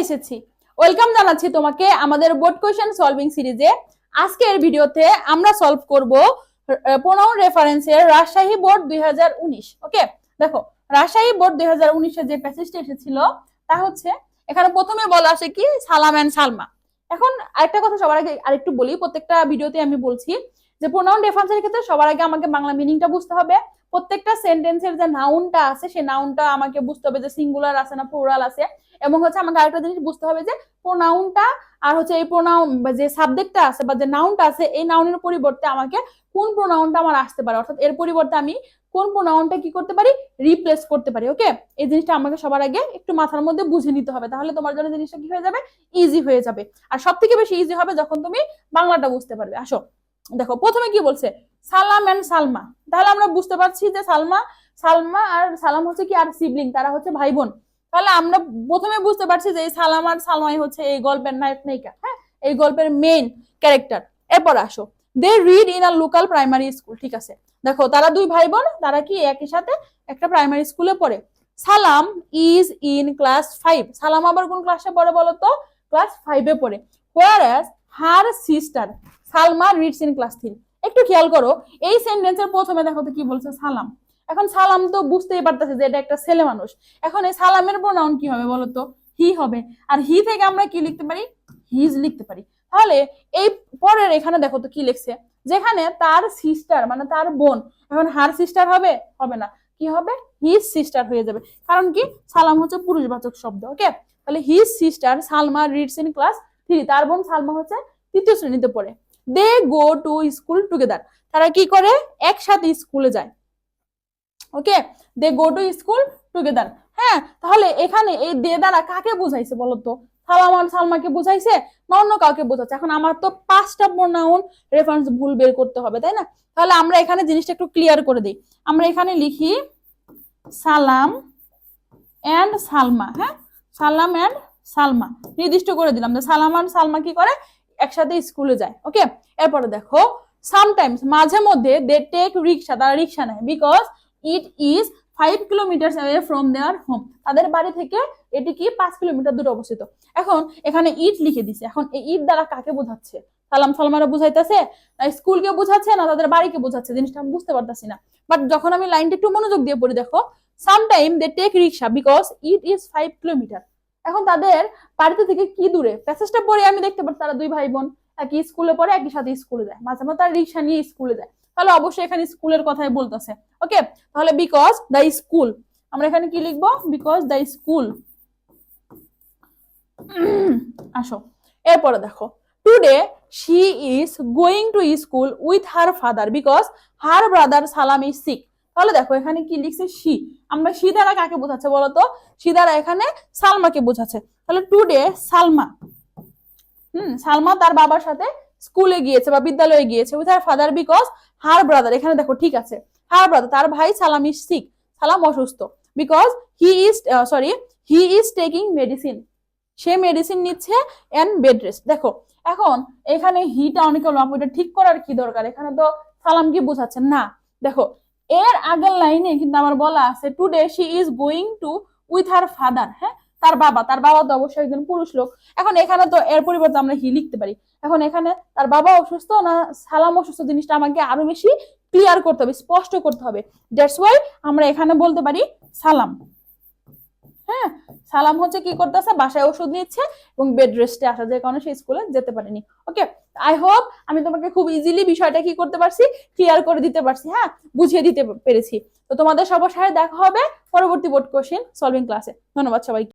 এসেছি। ওয়েলকাম জানাচ্ছি তোমাকে আমাদের বোর্ড কোয়েশ্চেন সলভিং সিরিজে। আজকের ভিডিওতে আমরা সলভ করব প্রোনাউন রেফারেন্সের রাজশাহী বোর্ড 2019। ওকে, দেখো রাজশাহী বোর্ড 2019 এর যে প্যাসেজটা এসেছিল তা হচ্ছে এখানে প্রথমে বলা আছে কি সালাম এন্ড সালমা। এখন আরেকটা কথা সবার আগে আরেকটু বলি, প্রত্যেকটা ভিডিওতে আমি বলছি যে প্রোনাউন রেফারেন্সের ক্ষেত্রে সবার আগে আমাকে বাংলা মিনিংটা বুঝতে হবে। প্রত্যেকটা সেন্টেন্সের যে নাউনটা আছে সেই নাউনটা আমাকে বুঝতে হবে যে সিঙ্গুলার আছে না প্লুরাল আছে, এবং হচ্ছে আমাকে আরেকটা জিনিস বুঝতে হবে যে প্রোনাউনটা আর হচ্ছে এই প্রোনাউন বা যে সাবজেক্টটা আছে বা যে নাউনটা আছে এই নাউনের পরিবর্তে আমাকে কোন প্রোনাউনটা আমার আসতে পারে, অর্থাৎ এর পরিবর্তে আমি কোন প্রোনাউনটা কি করতে পারি, রিপ্লেস করতে পারি। ওকে, এই জিনিসটা আমাকে সবার আগে একটু মাথার মধ্যে বুঝে নিতে হবে, তাহলে তোমার জন্য জিনিসটা কি হয়ে যাবে, ইজি হয়ে যাবে। আর সব থেকে বেশি ইজি হবে যখন তুমি বাংলাটা বুঝতে পারবে। আসো দেখো প্রথমে কি বলছে, সালাম এন্ড সালমা। তাহলে আমরা বুঝতে পারছি যে সালমা আর সালাম হচ্ছে কি আর সিবলিং, তারা হচ্ছে ভাই বোন। তাহলে আমরা প্রথমে বুঝতে পারছি যে সালাম আর সালমাই হচ্ছে এই গল্পের নায়ক নায়িকা, হ্যাঁ, এই গল্পের মেইন ক্যারেক্টার। এরপর আসো, they read in a local primary school. ঠিক আছে, দেখো তারা দুই ভাই বোন, তারা কি একই সাথে একটা প্রাইমারি স্কুলে পড়ে। সালাম ইজ ইন ক্লাস 5। সালাম আবার কোন ক্লাসে পড়ে বলো তো, ক্লাস 5-এ পড়ে। Whereas her sister Salma reads in class 3। একটু খেয়াল করো, এই সেন্টেন্সের প্রথমে দেখো তো কি বলছে, সালাম। এখন সালাম তো বুঝতেই পারতেছে যে এটা একটা ছেলে মানুষ। এখন এই সালামের প্রোনাউন কি হবে বলতো, হি হবে। আর হি থেকে আমরা কি লিখতে পারি, হিজ লিখতে পারি। তাহলে এই পরের এখানে দেখো তো কি লিখছে, যেখানে তার সিস্টার মানে তার বোন, এখন হার সিস্টার হবে, হবে না, কি হবে, হিজ সিস্টার হয়ে যাবে। কারণ কি সালাম হচ্ছে পুরুষবাচক শব্দ। ওকে, তাহলে his sister Salma reads in class 3। তার বোন সালমা হচ্ছে 3য় শ্রেণীতে পড়ে। দে গো টু স্কুল টুগেদার। তারা কি করে, একসাথে স্কুলে যায়। ওকে, দে গো টু স্কুল টুগেদার। হ্যাঁ, তাহলে এখানে এই দে দ্বারা কাকে বুঝাইছে বলতো, সালাম আর সালমাকে বুঝাইছে না অন্য কাউকে বোঝাচ্ছে। এখন আমার তো 5টা প্রোনাউন রেফারেন্স ভুল বের করতে হবে, তাই না? তাহলে আমরা এখানে জিনিসটা একটু ক্লিয়ার করে দিই। আমরা এখানে লিখি সালাম এন্ড সালমা। হ্যাঁ, সালাম এন্ড সালমা নির্দিষ্ট করে দিলাম যে সালাম আর সালমা কি করে, একসাথে স্কুলে যায়। ওকে, এরপরে দেখো সামটাইমস মাঝে মধ্যে দে টেক রিক্সা, তারা রিক্সা নেয়, because it is 5 kilometre away from their home. তাদের বাড়ি থেকে এটি কি 5 কিলোমিটার দূরে অবস্থিত। এখন এখানে ইট লিখে দিছে। এখন এই ইট দ্বারা কাকে বোঝাচ্ছে, সালাম সালমারা বুঝাইতেছে, স্কুলকে বোঝাচ্ছে না তাদের বাড়িকে বোঝাচ্ছে, জিনিসটা আমি বুঝতে পারতাছি না। বাট যখন আমি লাইনটা একটু মনোযোগ দিয়ে পড়ি, দেখো sometime they take rickshaw because it is 5 kilometre. এখন তাদের বাড়িতে থেকে কি দূরে, প্যাসেজটা পড়ে আমি দেখতে পাচ্ছি তারা দুই ভাই বোন একই স্কুলে পড়ে, একই সাথে স্কুলে যায়, মাঝে মাঝে তারা রিক্সা নিয়ে স্কুলে যায়। তাহলে অবশ্যই এখানে স্কুলের কথাই বলতেছে। ওকে, তাহলে বিকজ দ্য স্কুল, আমরা এখানে কি লিখবো, বিকজ দ্য স্কুল। আসো এরপরে দেখো, today she is going to school with her father because her brother সালাম ইজ সিক। তাহলে দেখো এখানে কি লিখছে, শি। আমরা শি দ্বারা কাকে বোঝাচ্ছে বলতো, শি দ্বারা এখানে সালমাকে বোঝাচ্ছে। তাহলে টুডে সালমা, সালমা তার বাবার সাথে স্কুলে গিয়েছে বা বিদ্যালয়ে গিয়েছে with her father because her brother. এখানে দেখো ঠিক আছে, হার ব্রাদার তার ভাই সালাম ইজ সিক, সালাম অসুস্থ, because he is taking medicine, say medicine নিচ্ছে এন্ড বেড রেস্ট। দেখো এখন এখানে হিটা অনেকে লাভ, ওইটা ঠিক করার কি দরকার, এখানে তো সালাম কি বোঝাচ্ছে না। দেখো এর আগের লাইনে কিন্তু আমার বলা আছে today she is going to with her father. হ্যাঁ, তার বাবা তো অবশ্যই একজন পুরুষ লোক। এখন এখানে তো এর পরিবর্তে আমরা হি লিখতে পারি। এখন এখানে তার বাবা অসুস্থ না সালাম অসুস্থ, জিনিসটা আমাকে আরো বেশি ক্লিয়ার করতে হবে, স্পষ্ট করতে হবে। দ্যাটস ওয়াই আমরা এখানে বলতে পারি সালাম। হ্যাঁ, সালাম হচ্ছে কি করতেছে, বাসায় ওষুধ নিচ্ছে এবং বেড রেস্টে আসা, যে কারণে সে স্কুলে যেতে পারেনি। ওকে, আই হোপ আমি তোমাকে খুব ইজিলি বিষয়টা কি করতে পারছি, ক্লিয়ার করে দিতে পারছি, হ্যাঁ, বুঝিয়ে দিতে পেরেছি। তো তোমাদের সবার সাথে দেখা হবে পরবর্তী বোর্ড কোশ্চেন সলভিং ক্লাসে। ধন্যবাদ সবাইকে।